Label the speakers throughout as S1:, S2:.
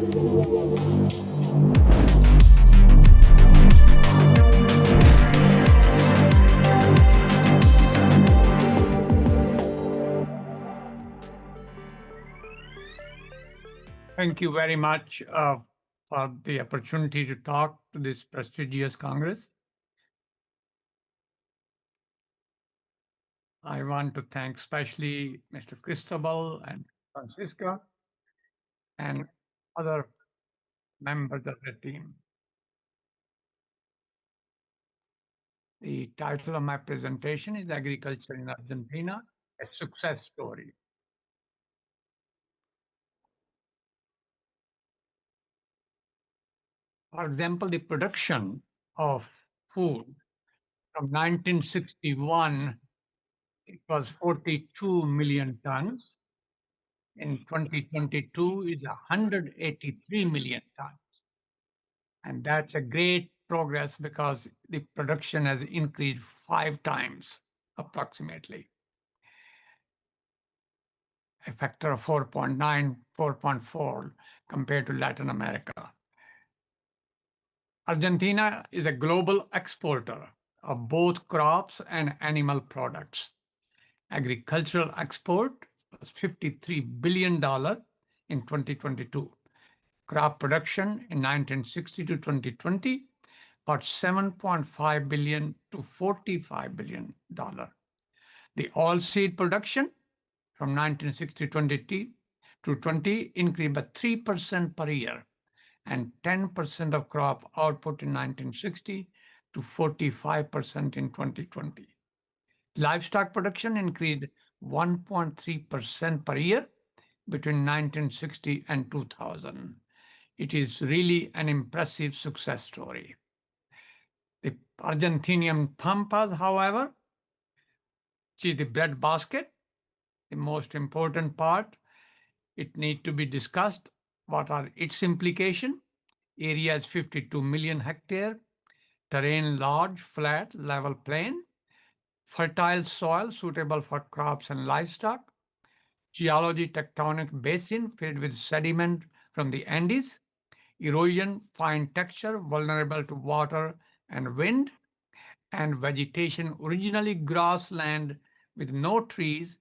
S1: Thank you very much for the opportunity to talk to this prestigious Congress. I want to thank especially Mr. Cristobal and Francisca and other members of the team. The title of my presentation is Agriculture in Argentina, a Success Story. For example, the production of food from 1961, it was 42 million tons. In 2022 is 183 million tons. And that's a great progress because the production has increased 5 times approximately. A factor of 4.9, 4.4 compared to Latin America. Argentina is a global exporter of both crops and animal products. Agricultural export was $53 billion in 2022. Crop production in 1960 to 2020 about $7.5 billion to $45 billion. The oilseed production from 1960 to 20 increased by 3% per year and 10% of crop output in 1960 to 45% in 2020. Livestock production increased 1.3% per year between 1960 and 2000. It is really an impressive success story. The Argentinian pampas, however, which is the breadbasket, the most important part, it needs to be discussed. What are its implications? Area is 52 million hectare, terrain large, flat, level plain, fertile soil suitable for crops and livestock, geology tectonic basin filled with sediment from the Andes, erosion, fine texture, vulnerable to water and wind, and vegetation originally grassland with no trees,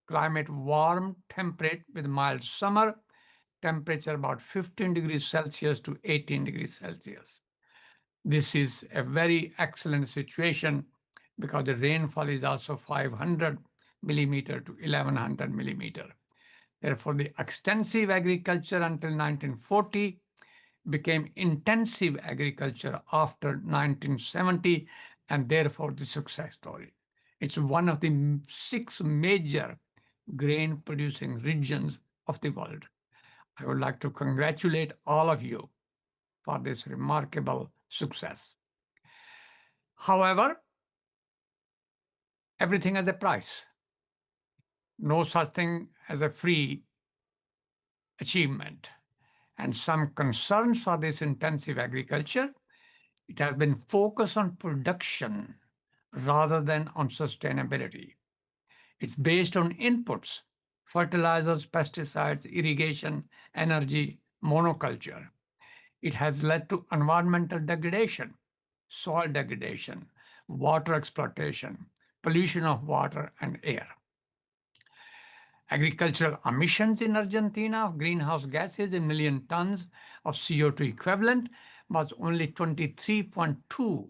S1: climate warm, temperate with mild summer, temperature about 15 degrees Celsius to 18 degrees Celsius. This is a very excellent situation because the rainfall is also 500 millimeter to 1100 millimeter. Therefore, the extensive agriculture until 1940 became intensive agriculture after 1970, and therefore the success story. It's one of the 6 major grain producing regions of the world. I would like to congratulate all of you for this remarkable success. However, everything has a price. No such thing as a free achievement. And some concerns for this intensive agriculture, it has been focused on production rather than on sustainability. It's based on inputs, fertilizers, pesticides, irrigation, energy, monoculture. It has led to environmental degradation, soil degradation, water exploitation, pollution of water and air. Agricultural emissions in Argentina of greenhouse gases in million tons of CO2 equivalent was only 23.2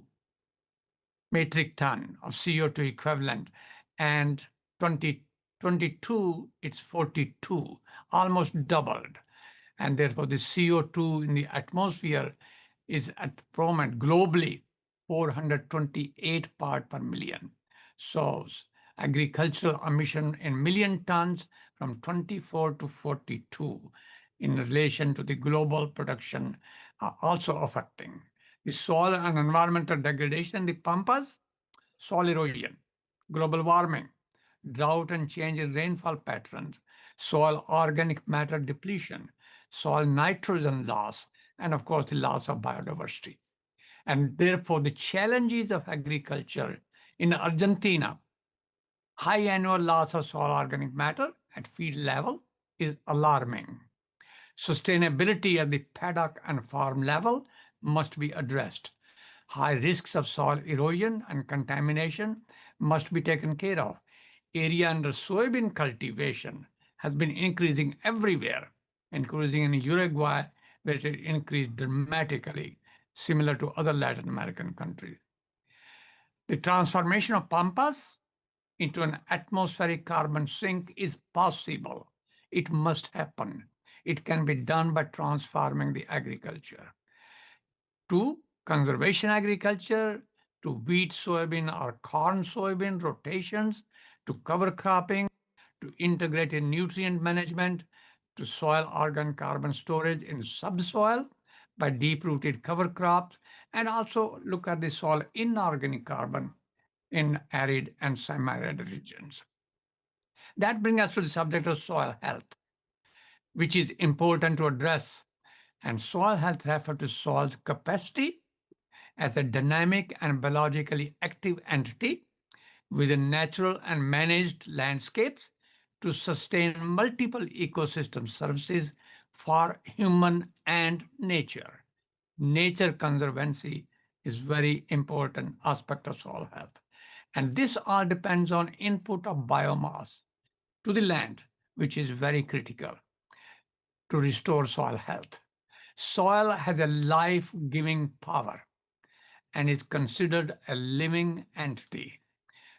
S1: metric ton of CO2 equivalent, and 2022 it's 42, almost doubled. And therefore the CO2 in the atmosphere is at the moment globally 428 part per million. So agricultural emission in million tons from 24 to 42 in relation to the global production are also affecting. The soil and environmental degradation in the pampas, soil erosion, global warming, drought and change in rainfall patterns, soil organic matter depletion, soil nitrogen loss, and of course the loss of biodiversity. And therefore the challenges of agriculture in Argentina, high annual loss of soil organic matter at field level is alarming. Sustainability at the paddock and farm level must be addressed. High risks of soil erosion and contamination must be taken care of. Area under soybean cultivation has been increasing everywhere, increasing in Uruguay, where it increased dramatically, similar to other Latin American countries. The transformation of pampas into an atmospheric carbon sink is possible. It must happen. It can be done by transforming the agriculture to conservation agriculture, to wheat, soybean, or corn, soybean rotations, to cover cropping, to integrated nutrient management, to soil organ carbon storage in subsoil by deep-rooted cover crops, and also look at the soil inorganic carbon in arid and semi-arid regions. That brings us to the subject of soil health, which is important to address. And soil health refers to soil's capacity as a dynamic and biologically active entity within natural and managed landscapes to sustain multiple ecosystem services for human and nature. Nature conservancy is very important aspect of soil health. And this all depends on input of biomass to the land, which is very critical to restore soil health. Soil has a life-giving power and is considered a living entity.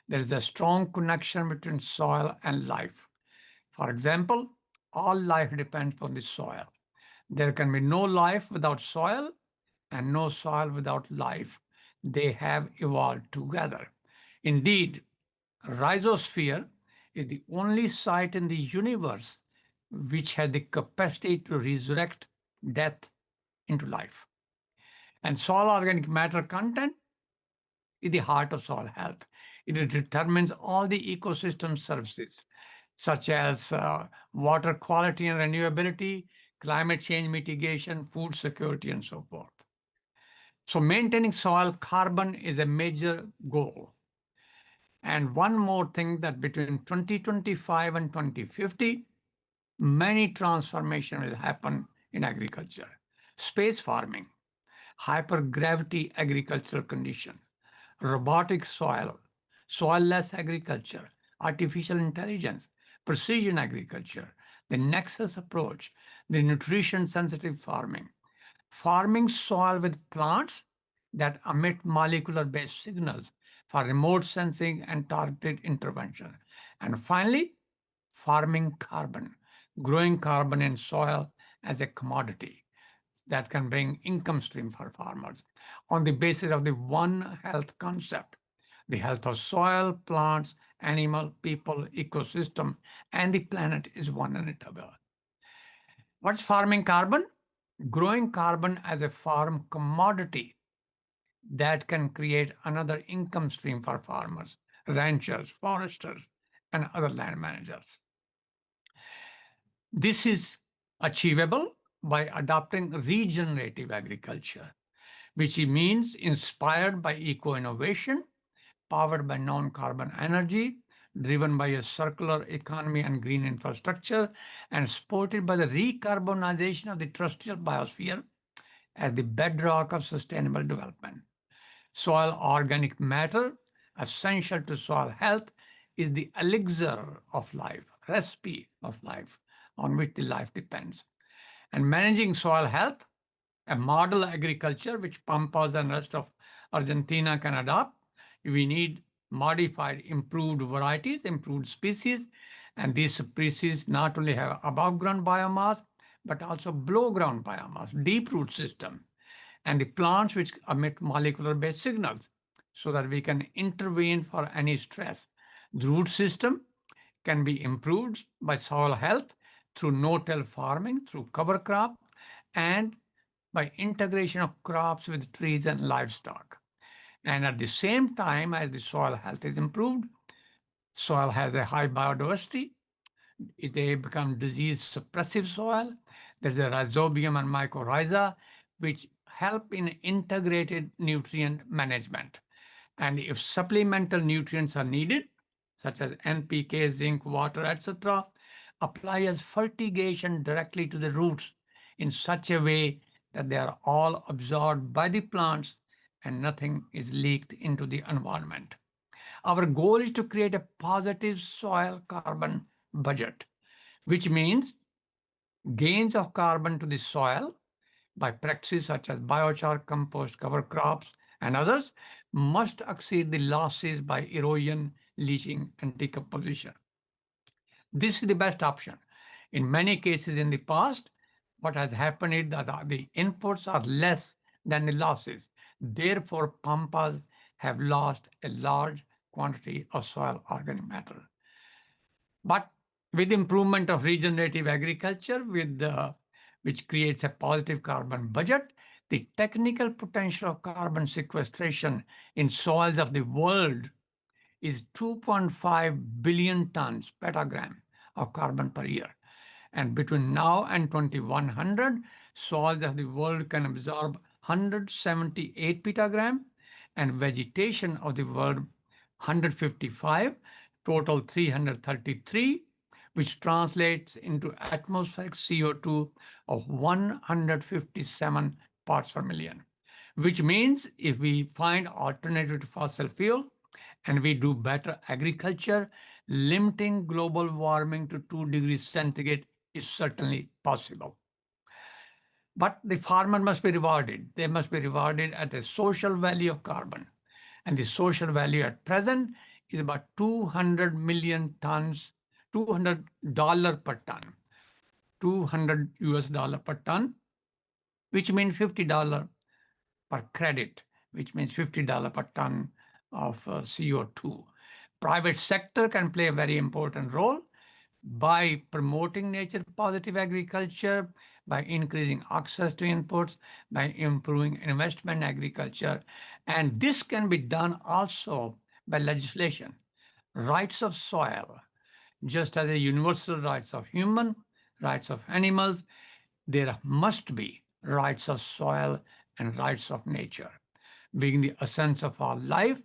S1: There is a strong connection between soil and life. For example, all life depends on the soil. There can be no life without soil and no soil without life. They have evolved together. Indeed, rhizosphere is the only site in the universe which has the capacity to resurrect death into life. And soil organic matter content is the heart of soil health. It determines all the ecosystem services, such as water quality and renewability, climate change mitigation, food security, and so forth. So maintaining soil carbon is a major goal. And one more thing, that between 2025 and 2050, many transformation will happen in agriculture. Space farming, hypergravity agricultural conditions, robotic soil, soil-less agriculture, artificial intelligence, precision agriculture, the nexus approach, the nutrition-sensitive farming, farming soil with plants that emit molecular-based signals for remote sensing and targeted intervention. And finally, farming carbon, growing carbon in soil as a commodity that can bring income stream for farmers on the basis of the One Health concept. The health of soil, plants, animal, people, ecosystem, and the planet is one and eternal. What's farming carbon? Growing carbon as a farm commodity that can create another income stream for farmers, ranchers, foresters, and other land managers. This is achievable by adopting regenerative agriculture, which means inspired by eco-innovation, powered by non-carbon energy, driven by a circular economy and green infrastructure, and supported by the recarbonization of the terrestrial biosphere as the bedrock of sustainable development. Soil organic matter, essential to soil health, is the elixir of life, recipe of life, on which the life depends. And managing soil health, a model agriculture which Pampas and rest of Argentina can adopt, we need modified, improved varieties, improved species, and these species not only have above ground biomass, but also below ground biomass, deep root system, and the plants which emit molecular-based signals so that we can intervene for any stress. The root system can be improved by soil health through no-till farming, through cover crop, and by integration of crops with trees and livestock. And at the same time as the soil health is improved, soil has a high biodiversity. They become disease suppressive soil. There's a rhizobium and mycorrhiza, which help in integrated nutrient management. And if supplemental nutrients are needed, such as NPK, zinc, water, etc., apply as fertigation directly to the roots in such a way that they are all absorbed by the plants and nothing is leaked into the environment. Our goal is to create a positive soil carbon budget, which means gains of carbon to the soil by practices such as biochar, compost, cover crops, and others must exceed the losses by erosion, leaching, and decomposition. This is the best option. In many cases in the past, what has happened is that the inputs are less than the losses. Therefore, pampas have lost a large quantity of soil organic matter. But with improvement of regenerative agriculture, which creates a positive carbon budget, the technical potential of carbon sequestration in soils of the world is 2.5 billion tons petagram of carbon per year. And between now and 2100, soils of the world can absorb 178 petagram and vegetation of the world 155, total 333, which translates into atmospheric CO2 of 157 parts per million, which means if we find alternative to fossil fuel and we do better agriculture, limiting global warming to 2 degrees centigrade is certainly possible. But the farmer must be rewarded. They must be rewarded at a social value of carbon. And the social value at present is about 200 million tons, $200 per ton, 200 US dollar per ton, which means $50 per credit, which means $50 per ton of CO2. Private sector can play a very important role by promoting nature positive agriculture, by increasing access to inputs, by improving investment in agriculture. And this can be done also by legislation. Rights of soil, just as the universal rights of human, rights of animals, there must be rights of soil and rights of nature. Being the essence of our life,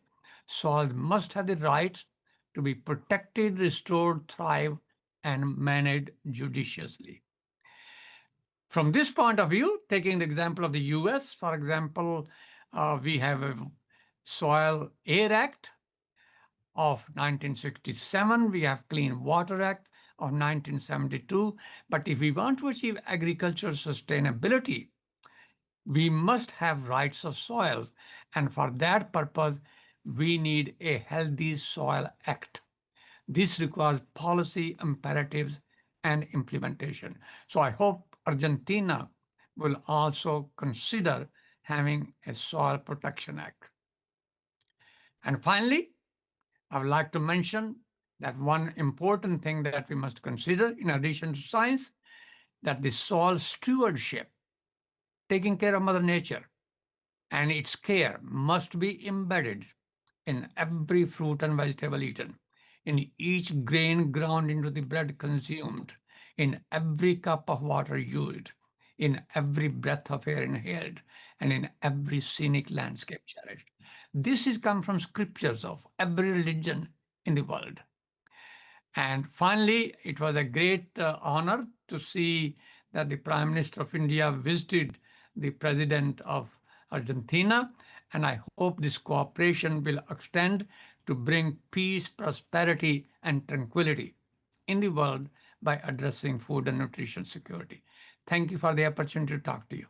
S1: soil must have the rights to be protected, restored, thrive, and managed judiciously. From this point of view, taking the example of the US, for example, we have a Soil Air Act of 1967. We have Clean Water Act of 1972. But if we want to achieve agricultural sustainability, we must have rights of soil. And for that purpose, we need a Healthy Soil Act. This requires policy imperatives and implementation. So I hope Argentina will also consider having a Soil Protection Act. And finally, I would like to mention that one important thing that we must consider, in addition to science, that the soil stewardship, taking care of Mother Nature, and its care must be embedded in every fruit and vegetable eaten, in each grain ground into the bread consumed, in every cup of water used, in every breath of air inhaled, and in every scenic landscape cherished. This is come from scriptures of every religion in the world. And finally, it was a great honor to see that the Prime Minister of India visited the President of Argentina, and I hope this cooperation will extend to bring peace, prosperity, and tranquility in the world by addressing food and nutrition security. Thank you for the opportunity to talk to you.